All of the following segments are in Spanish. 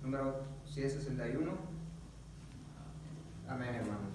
número 161. Amén, hermanos.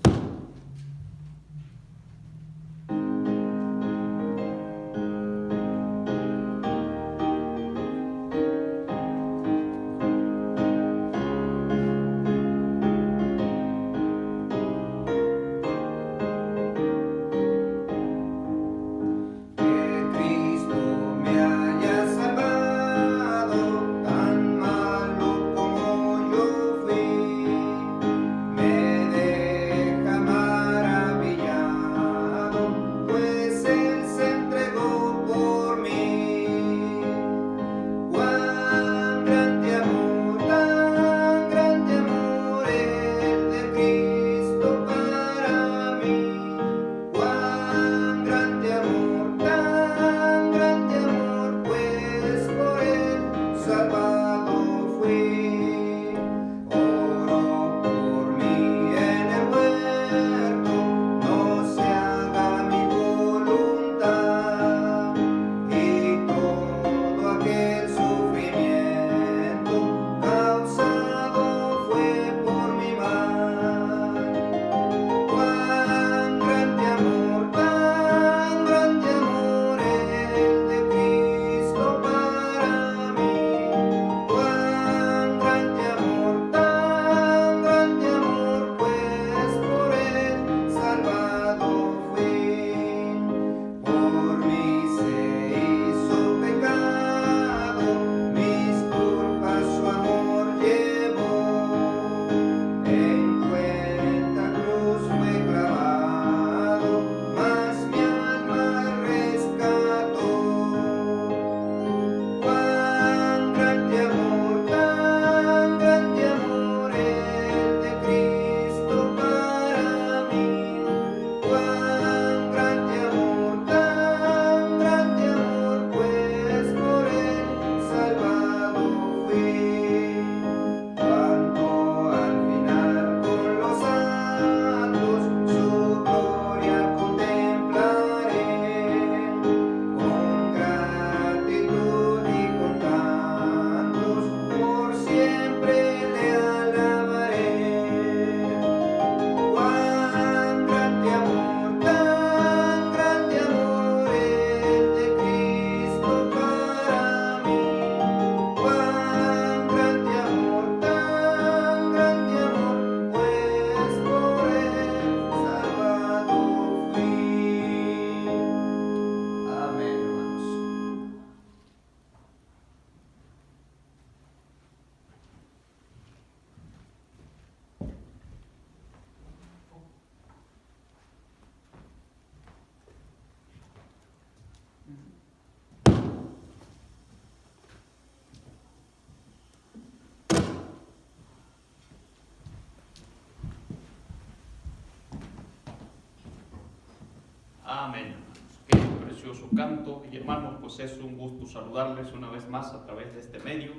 Amén, hermanos. Qué precioso canto. Y hermanos, pues es un gusto saludarles una vez más a través de este medio.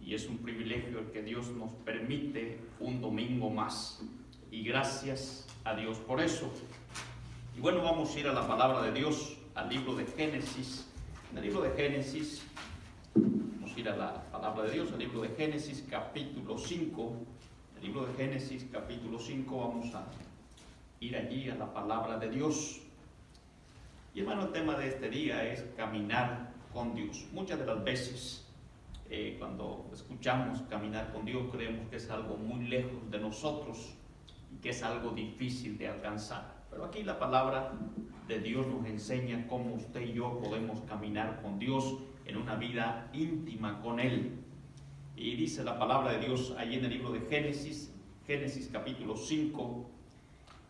Y es un privilegio el que Dios nos permite un domingo más. Y gracias a Dios por eso. Y bueno, vamos a ir a la palabra de Dios, al libro de Génesis. En el libro de Génesis, vamos a ir a la palabra de Dios, al libro de Génesis capítulo 5. El libro de Génesis capítulo 5, vamos a ir allí a la palabra de Dios. Y hermano, el tema de este día es caminar con Dios. Muchas de las veces cuando escuchamos caminar con Dios creemos que es algo muy lejos de nosotros y que es algo difícil de alcanzar. Pero aquí la palabra de Dios nos enseña cómo usted y yo podemos caminar con Dios en una vida íntima con Él. Y dice la palabra de Dios allí en el libro de Génesis, Génesis capítulo 5,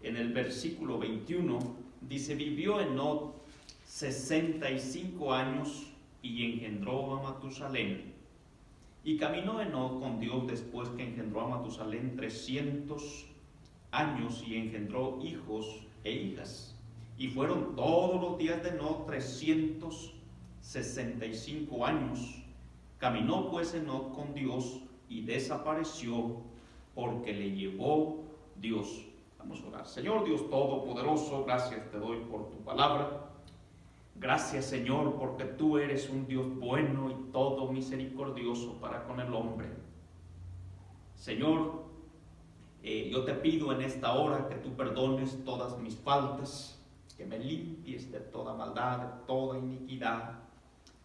en el versículo 21, dice: vivió Enoc 65 años y engendró a Matusalén. Y caminó Enoc con Dios después que engendró a Matusalén 300 años y engendró hijos e hijas. Y fueron todos los días de Enoc 365 años. Caminó pues Enoc con Dios y desapareció porque le llevó Dios. Vamos a orar. Señor Dios Todopoderoso, gracias te doy por tu palabra. Gracias, Señor, porque tú eres un Dios bueno y todo misericordioso para con el hombre. Señor, yo te pido en esta hora que tú perdones todas mis faltas, que me limpies de toda maldad, de toda iniquidad,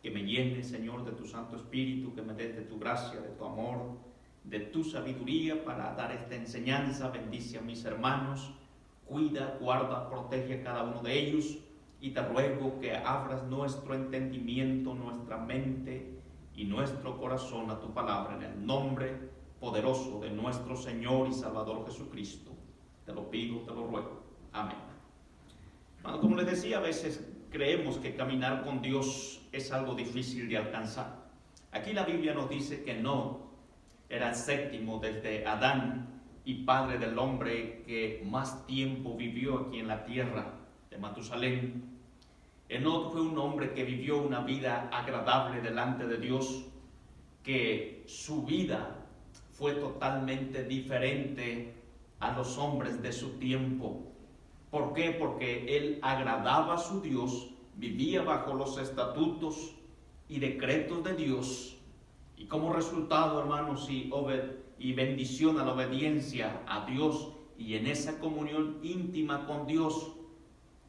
que me llenes, Señor, de tu Santo Espíritu, que me des de tu gracia, de tu amor, de tu sabiduría para dar esta enseñanza. Bendice a mis hermanos, cuida, guarda, protege a cada uno de ellos, y te ruego que abras nuestro entendimiento, nuestra mente y nuestro corazón a tu palabra, en el nombre poderoso de nuestro Señor y Salvador Jesucristo. Te lo pido, te lo ruego. Amén. Bueno, como les decía, a veces creemos que caminar con Dios es algo difícil de alcanzar. Aquí la Biblia nos dice que no era el séptimo desde Adán y padre del hombre que más tiempo vivió aquí en la tierra de Matusalén. Enoc fue un hombre que vivió una vida agradable delante de Dios, que su vida fue totalmente diferente a los hombres de su tiempo. ¿Por qué? Porque él agradaba a su Dios, vivía bajo los estatutos y decretos de Dios, y como resultado, hermanos, y bendición a la obediencia a Dios y en esa comunión íntima con Dios,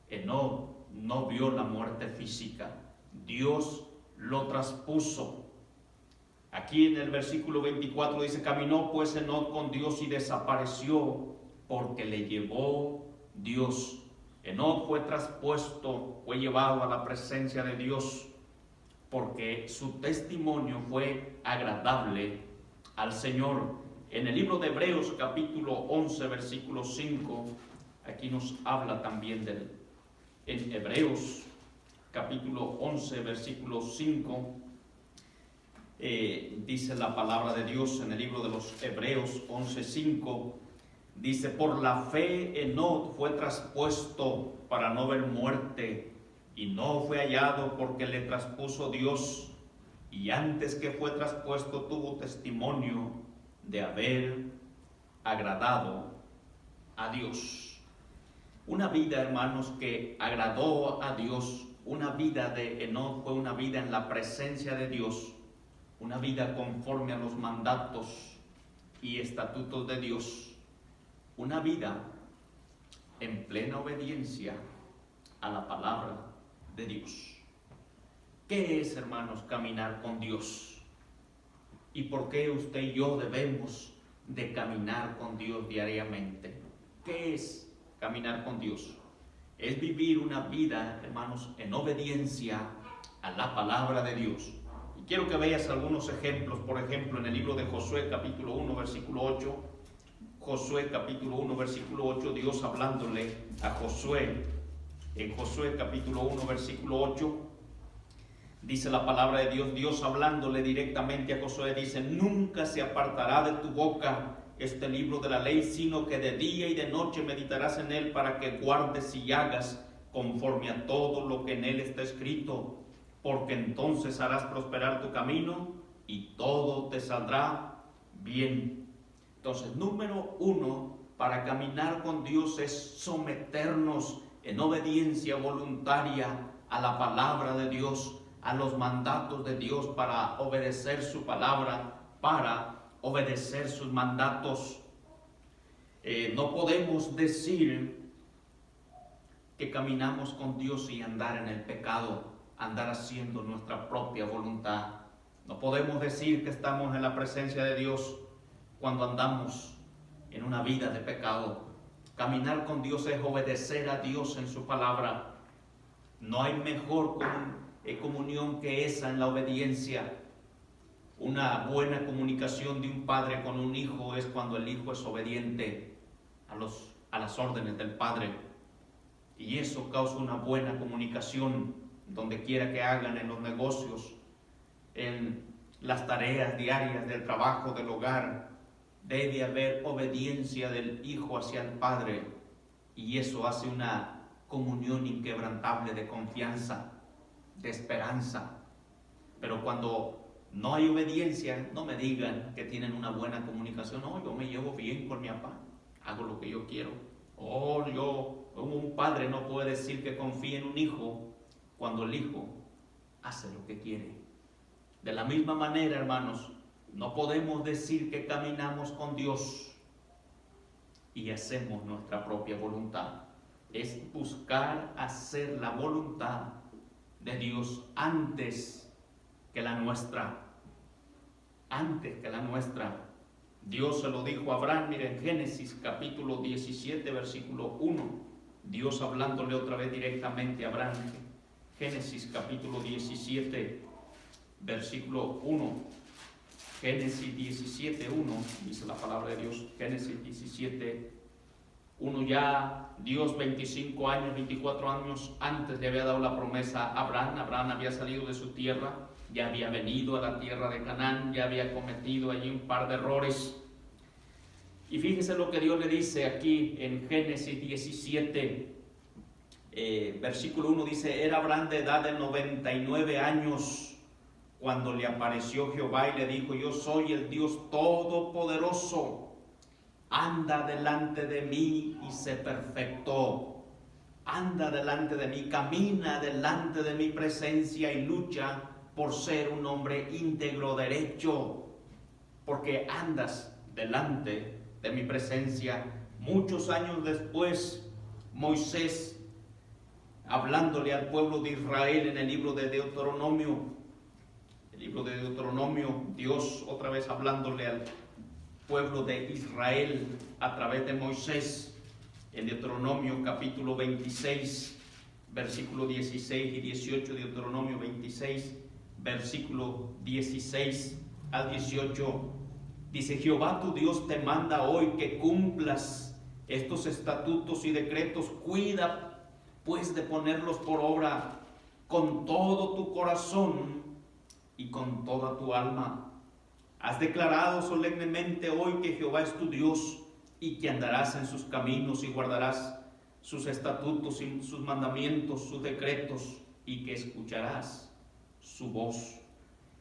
Enoc no vio la muerte física. Dios lo traspuso. Aquí en el versículo 24 dice: caminó pues Enoc con Dios y desapareció, porque le llevó Dios. Enoc fue traspuesto, fue llevado a la presencia de Dios, porque su testimonio fue agradable al Señor. En el libro de Hebreos capítulo 11 versículo 5, aquí nos habla también de él. En Hebreos capítulo 11 versículo 5, dice la palabra de Dios en el libro de los Hebreos 11:5, dice: por la fe Enoc fue traspuesto para no ver muerte, y no fue hallado porque le traspuso Dios, y antes que fue traspuesto tuvo testimonio de haber agradado a Dios. Una vida, hermanos, que agradó a Dios, una vida de Enoc fue una vida en la presencia de Dios, una vida conforme a los mandatos y estatutos de Dios, una vida en plena obediencia a la palabra de Dios. ¿Qué es, hermanos, caminar con Dios? ¿Y por qué usted y yo debemos de caminar con Dios diariamente? ¿Qué es caminar con Dios? Es vivir una vida, hermanos, en obediencia a la palabra de Dios. Y quiero que veas algunos ejemplos. Por ejemplo, en el libro de Josué capítulo 1 versículo 8, Josué capítulo 1 versículo 8, Dios hablándole a Josué, en Josué capítulo 1 versículo 8, dice la palabra de Dios, Dios hablándole directamente a Josué, dice: nunca se apartará de tu boca este libro de la ley, sino que de día y de noche meditarás en él, para que guardes y hagas conforme a todo lo que en él está escrito, porque entonces harás prosperar tu camino y todo te saldrá bien. Entonces, número uno, para caminar con Dios es someternos en obediencia voluntaria a la palabra de Dios, a los mandatos de Dios, para obedecer su palabra, para obedecer sus mandatos. No podemos decir que caminamos con Dios y andar en el pecado, andar haciendo nuestra propia voluntad. No podemos decir que estamos en la presencia de Dios cuando andamos en una vida de pecado. Caminar con Dios es obedecer a Dios en su palabra. No hay mejor comunión que esa en la obediencia. Una buena comunicación de un padre con un hijo es cuando el hijo es obediente a las órdenes del padre. Y eso causa una buena comunicación donde quiera que hagan, en los negocios, en las tareas diarias del trabajo, del hogar. Debe haber obediencia del hijo hacia el padre, y eso hace una comunión inquebrantable de confianza, de esperanza. Pero cuando no hay obediencia, no me digan que tienen una buena comunicación. No, yo me llevo bien con mi papá, hago lo que yo quiero. Un padre no puede decir que confía en un hijo cuando el hijo hace lo que quiere. De la misma manera, hermanos, No podemos decir que caminamos con Dios y hacemos nuestra propia voluntad. Es buscar hacer la voluntad de Dios antes que la nuestra. Antes que la nuestra. Dios se lo dijo a Abraham, mira, en Génesis capítulo 17, versículo 1. Dios hablándole otra vez directamente a Abraham. Génesis capítulo 17, versículo 1. Génesis 17, 1, dice la palabra de Dios. Génesis 17, 1. Ya Dios 25 años, 24 años antes le había dado la promesa a Abraham. Abraham había salido de su tierra, ya había venido a la tierra de Canaán, ya había cometido allí un par de errores. Y fíjese lo que Dios le dice aquí en Génesis 17, versículo 1, dice: era Abraham de edad de 99 años cuando le apareció Jehová y le dijo: yo soy el Dios Todopoderoso, anda delante de mí y sé perfecto. Anda delante de mí, camina delante de mi presencia y lucha por ser un hombre íntegro, derecho, porque andas delante de mi presencia. Muchos años después, Moisés, hablándole al pueblo de Israel en el libro de Deuteronomio, Dios otra vez hablándole al pueblo de Israel a través de Moisés, en Deuteronomio capítulo 26, versículo 16 y 18, Deuteronomio 26, versículo 16 al 18, dice: Jehová tu Dios te manda hoy que cumplas estos estatutos y decretos. Cuida pues de ponerlos por obra con todo tu corazón y con toda tu alma. Has declarado solemnemente hoy que Jehová es tu Dios y que andarás en sus caminos y guardarás sus estatutos y sus mandamientos, sus decretos, y que escucharás su voz.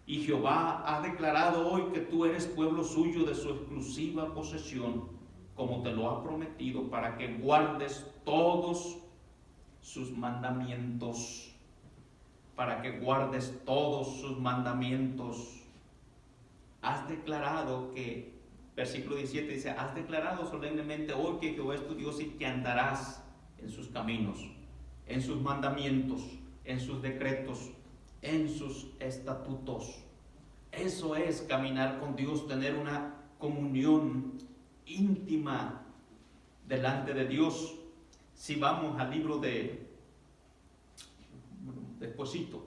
Y Jehová ha declarado hoy que tú eres pueblo suyo, de su exclusiva posesión, como te lo ha prometido, para que guardes todos sus mandamientos. Para que guardes todos sus mandamientos. Has declarado que, versículo 17 dice: has declarado solemnemente hoy que Jehová es tu Dios y que andarás en sus caminos, en sus mandamientos, en sus decretos, en sus estatutos. Eso es caminar con Dios, tener una comunión íntima delante de Dios. Si vamos al libro despuesito,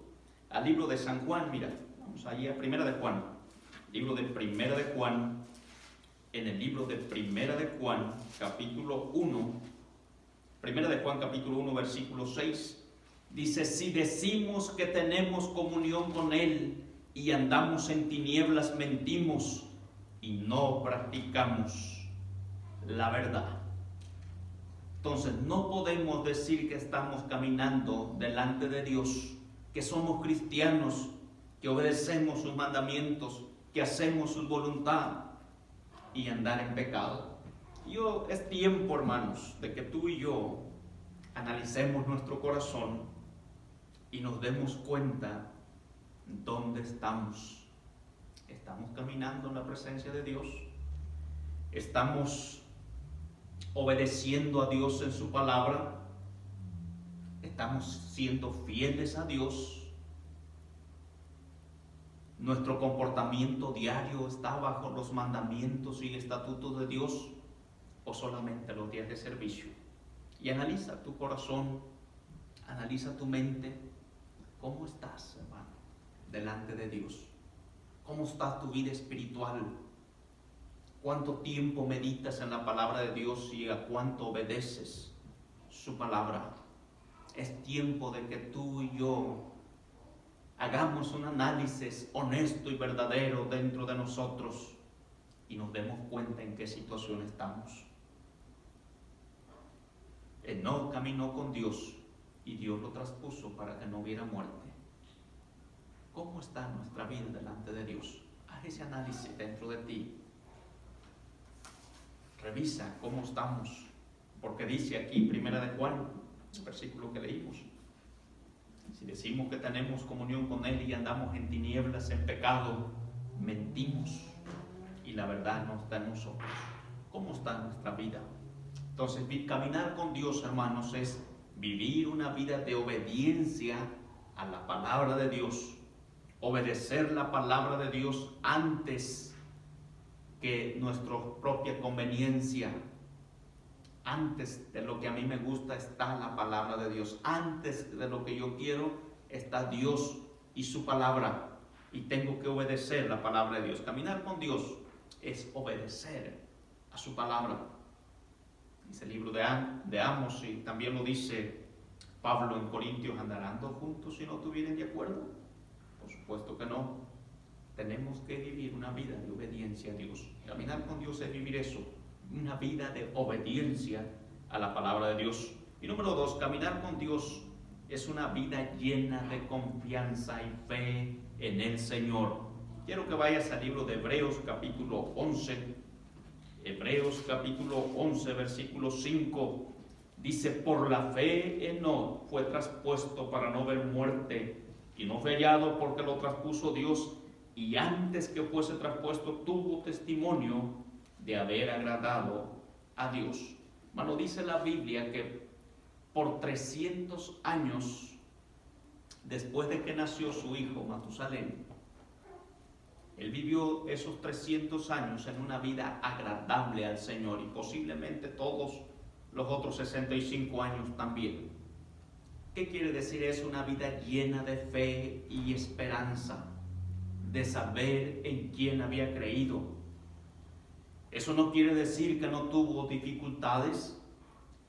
al libro de San Juan, mira, vamos allí a Primera de Juan, libro de Primera de Juan, en el libro de Primera de Juan, capítulo 1, Primera de Juan, capítulo 1, versículo 6, dice: si decimos que tenemos comunión con Él y andamos en tinieblas, mentimos y no practicamos la verdad. Entonces no podemos decir que estamos caminando delante de Dios, que somos cristianos, que obedecemos sus mandamientos, que hacemos su voluntad, y andar en pecado. Es tiempo, hermanos, de que tú y yo analicemos nuestro corazón y nos demos cuenta dónde estamos. ¿Estamos caminando en la presencia de Dios? ¿Estamos obedeciendo a Dios en su palabra? ¿Estamos siendo fieles a Dios? ¿Nuestro comportamiento diario está bajo los mandamientos y estatutos de Dios, o solamente los días de servicio? Y analiza tu corazón, analiza tu mente. ¿Cómo estás, hermano, delante de Dios? ¿Cómo está tu vida espiritual? ¿Cuánto tiempo meditas en la palabra de Dios y a cuánto obedeces su palabra? Es tiempo de que tú y yo hagamos un análisis honesto y verdadero dentro de nosotros y nos demos cuenta en qué situación estamos. Enoc caminó con Dios y Dios lo traspuso para que no hubiera muerte. ¿Cómo está nuestra vida delante de Dios? Haz ese análisis dentro de ti. Revisa cómo estamos, porque dice aquí, Primera de Juan, el versículo que leímos: si decimos que tenemos comunión con Él y andamos en tinieblas, en pecado, mentimos la verdad no está en nosotros. ¿Cómo está nuestra vida? Entonces, caminar con Dios, hermanos, es vivir una vida de obediencia a la palabra de Dios. Obedecer la palabra de Dios antes que nuestra propia conveniencia. Antes de lo que a mí me gusta está la palabra de Dios. Antes de lo que yo quiero está Dios y su palabra. Y tengo que obedecer la palabra de Dios. Caminar con Dios es obedecer a su palabra. Dice el libro de Amos, y también lo dice Pablo en Corintios: ¿andarán dos juntos si no estuvieren de acuerdo? Por supuesto que no. Tenemos que vivir una vida de obediencia a Dios. Caminar con Dios es vivir eso, una vida de obediencia a la palabra de Dios. Y número 2, caminar con Dios es una vida llena de confianza y fe en el Señor. Quiero que vayas al libro de Hebreos capítulo 11. Hebreos capítulo 11, versículo 5. Dice: por la fe Enoc fue traspuesto para no ver muerte, y no fue hallado porque lo traspuso Dios, y antes que fuese traspuesto tuvo testimonio de haber agradado a Dios. Hermano, dice la Biblia que por 300 años después de que nació su hijo Matusalén, él vivió esos 300 años en una vida agradable al Señor, y posiblemente todos los otros 65 años también. ¿Qué quiere decir eso? Una vida llena de fe y esperanza, de saber en quién había creído. Eso no quiere decir que no tuvo dificultades,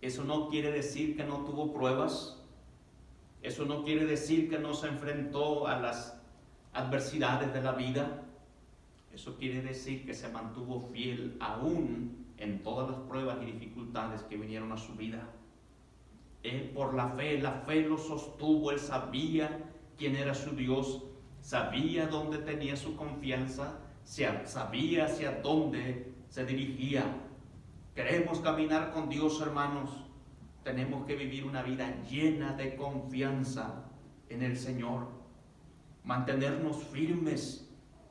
eso no quiere decir que no tuvo pruebas, eso no quiere decir que no se enfrentó a las adversidades de la vida. Eso quiere decir que se mantuvo fiel aún en todas las pruebas y dificultades que vinieron a su vida. Él, por la fe lo sostuvo. Él sabía quién era su Dios, sabía dónde tenía su confianza, sabía hacia dónde se dirigía. Queremos caminar con Dios, hermanos. Tenemos que vivir una vida llena de confianza en el Señor. Mantenernos firmes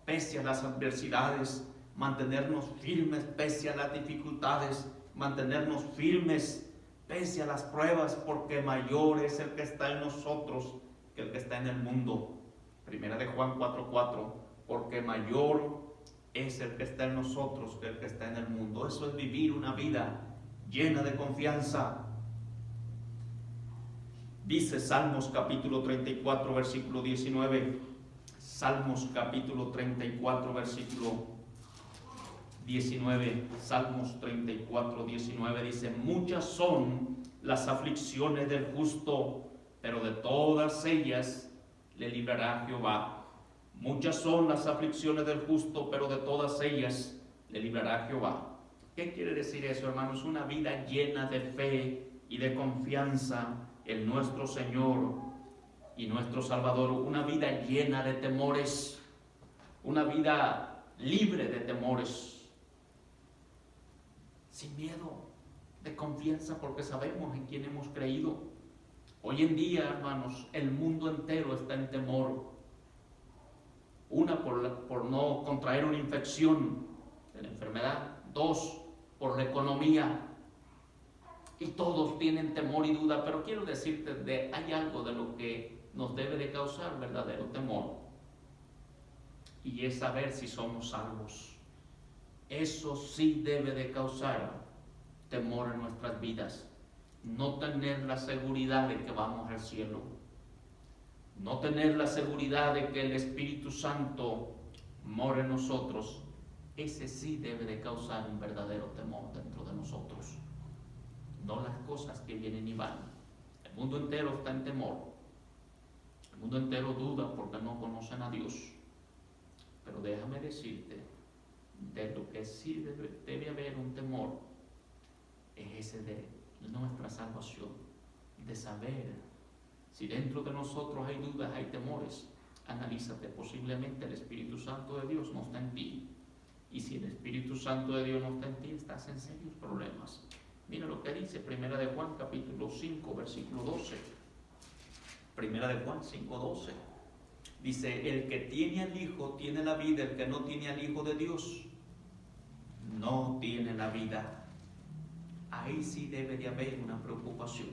pese a las adversidades, mantenernos firmes pese a las dificultades, mantenernos firmes pese a las pruebas, porque mayor es el que está en nosotros que el que está en el mundo. Primera de Juan 4:4, porque mayor es el que está en nosotros que el que está en el mundo. Eso es vivir una vida llena de confianza. Dice Salmos capítulo 34, versículo 19. Salmos capítulo 34, versículo 19. Salmos 34, 19 dice: muchas son las aflicciones del justo, pero de todas ellas le librará Jehová. Muchas son las aflicciones del justo, pero de todas ellas le librará Jehová. ¿Qué quiere decir eso, hermanos? Una vida llena de fe y de confianza en nuestro Señor y nuestro Salvador. Una vida llena de temores, una vida libre de temores, sin miedo, de confianza, porque sabemos en quién hemos creído. Hoy en día, hermanos, el mundo entero está en temor. Una, por no contraer una infección de la enfermedad. 2, por la economía. Y todos tienen temor y duda, pero quiero decirte, hay algo de lo que nos debe de causar verdadero temor, y es saber si somos salvos. Eso sí debe de causar temor en nuestras vidas. No tener la seguridad de que vamos al cielo, no tener la seguridad de que el Espíritu Santo mora en nosotros, ese sí debe de causar un verdadero temor dentro de nosotros. No las cosas que vienen y van. El mundo entero está en temor. El mundo entero duda porque no conocen a Dios. Pero déjame decirte, de lo que sí debe haber un temor, es ese de nuestra salvación, de saber si dentro de nosotros hay dudas, hay temores. Analízate, posiblemente el Espíritu Santo de Dios no está en ti. Y si el Espíritu Santo de Dios no está en ti, estás en serios problemas. Mira lo que dice Primera de Juan capítulo 5, versículo 12. Primera de Juan 5:12. Dice: el que tiene al Hijo tiene la vida, el que no tiene al Hijo de Dios no tiene la vida, ahí sí debe de haber una preocupación.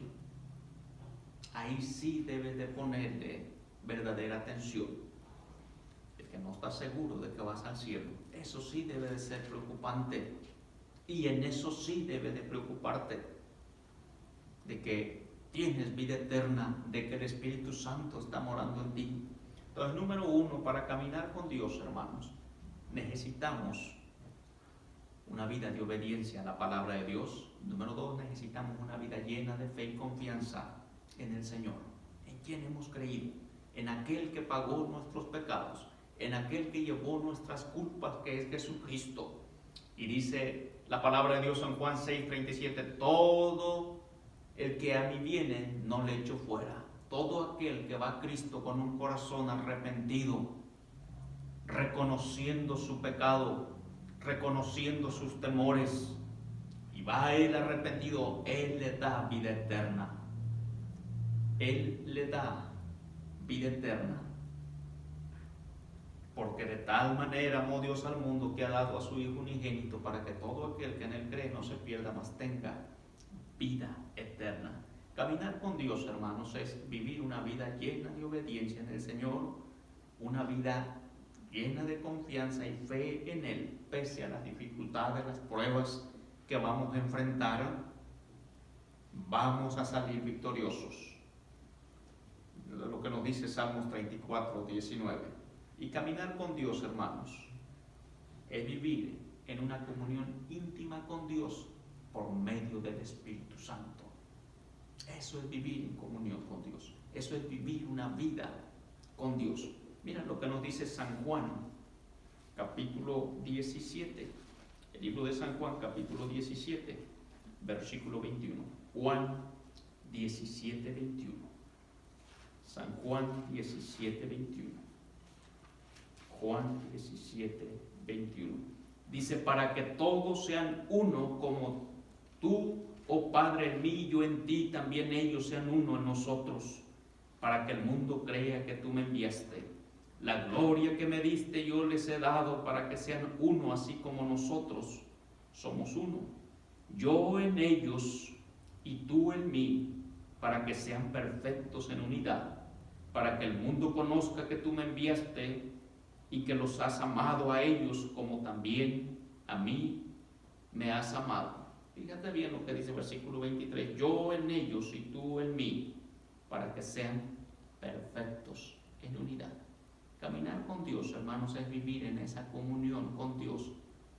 Ahí sí debe de ponerle verdadera atención. El que no está seguro de que vas al cielo, eso sí debe de ser preocupante. Y en eso sí debe de preocuparte, de que tienes vida eterna, de que el Espíritu Santo está morando en ti. Entonces, número uno, para caminar con Dios, hermanos, necesitamos una vida de obediencia a la palabra de Dios. Número dos, necesitamos una vida llena de fe y confianza en el Señor, en quien hemos creído, en aquel que pagó nuestros pecados, en aquel que llevó nuestras culpas, que es Jesucristo. Y dice la palabra de Dios en Juan 6:37, todo el que a mí viene no le echo fuera. Todo aquel que va a Cristo con un corazón arrepentido, reconociendo su pecado, reconociendo sus temores, y va a Él arrepentido, Él le da vida eterna. Él le da vida eterna. Porque de tal manera amó Dios al mundo que ha dado a su Hijo unigénito, para que todo aquel que en Él cree no se pierda, mas tenga vida eterna. Caminar con Dios, hermanos, es vivir una vida llena de obediencia en el Señor, una vida llena de confianza y fe en Él, pese a las dificultades, las pruebas que vamos a enfrentar, vamos a salir victoriosos. Lo que nos dice Salmos 34:19. Y caminar con Dios, hermanos, es vivir en una comunión íntima con Dios por medio del Espíritu Santo. Eso es vivir en comunión con Dios. Eso es vivir una vida con Dios. Mira lo que nos dice San Juan, capítulo 17. El libro de San Juan, capítulo 17, versículo 21. Juan 17, 21. San Juan 17, 21. Juan 17, 21. Dice, para que todos sean uno, como tú, oh Padre, en mí y yo en ti, también ellos sean uno en nosotros, para que el mundo crea que tú me enviaste. La gloria que me diste yo les he dado, para que sean uno, así como nosotros somos uno. Yo en ellos y tú en mí, para que sean perfectos en unidad, para que el mundo conozca que tú me enviaste y que los has amado a ellos como también a mí me has amado. Fíjate bien lo que dice el versículo 23. Yo en ellos y tú en mí, para que sean perfectos en unidad. Caminar con Dios, hermanos, es vivir en esa comunión con Dios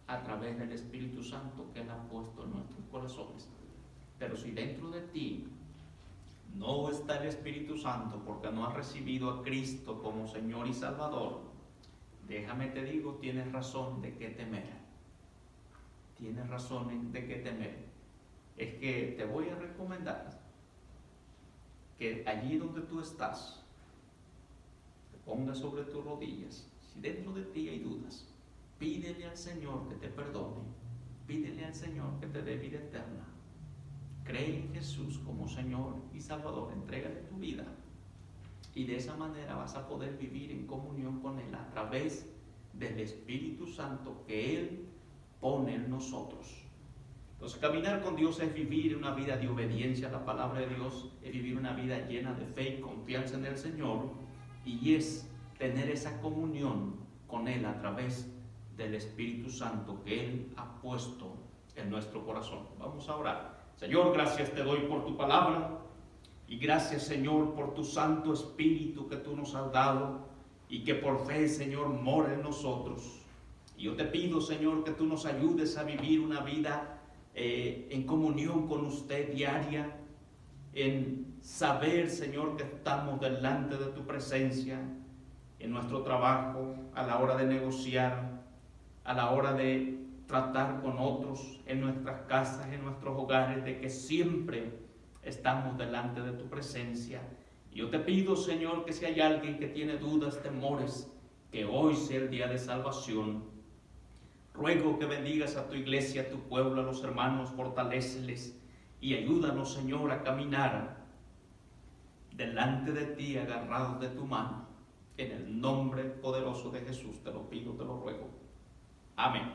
a través del Espíritu Santo que Él ha puesto en nuestros corazones. Pero si dentro de ti no está el Espíritu Santo porque no has recibido a Cristo como Señor y Salvador, déjame te digo, tienes razón de qué temer. Tienes razón de qué temer. Es que te voy a recomendar que allí donde tú estás, te pongas sobre tus rodillas. Si dentro de ti hay dudas, pídele al Señor que te perdone. Pídele al Señor que te dé vida eterna. Cree en Jesús como Señor y Salvador. Entrégale tu vida. Y de esa manera vas a poder vivir en comunión con Él a través del Espíritu Santo que Él pone en nosotros. Entonces, caminar con Dios es vivir una vida de obediencia a la palabra de Dios, es vivir una vida llena de fe y confianza en el Señor, y es tener esa comunión con Él a través del Espíritu Santo que Él ha puesto en nuestro corazón. Vamos a orar. Señor, gracias te doy por tu palabra. Y gracias, Señor, por tu Santo Espíritu que tú nos has dado y que por fe, Señor, mora en nosotros. Y yo te pido, Señor, que tú nos ayudes a vivir una vida en comunión con usted diaria, en saber, Señor, que estamos delante de tu presencia, en nuestro trabajo, a la hora de negociar, a la hora de tratar con otros, en nuestras casas, en nuestros hogares, de que siempre estamos delante de tu presencia. Y yo te pido, Señor, que si hay alguien que tiene dudas, temores, que hoy sea el día de salvación. Ruego que bendigas a tu iglesia, a tu pueblo, a los hermanos, fortaléceles y ayúdanos, Señor, a caminar delante de ti, agarrados de tu mano. En el nombre poderoso de Jesús te lo pido, te lo ruego. Amén.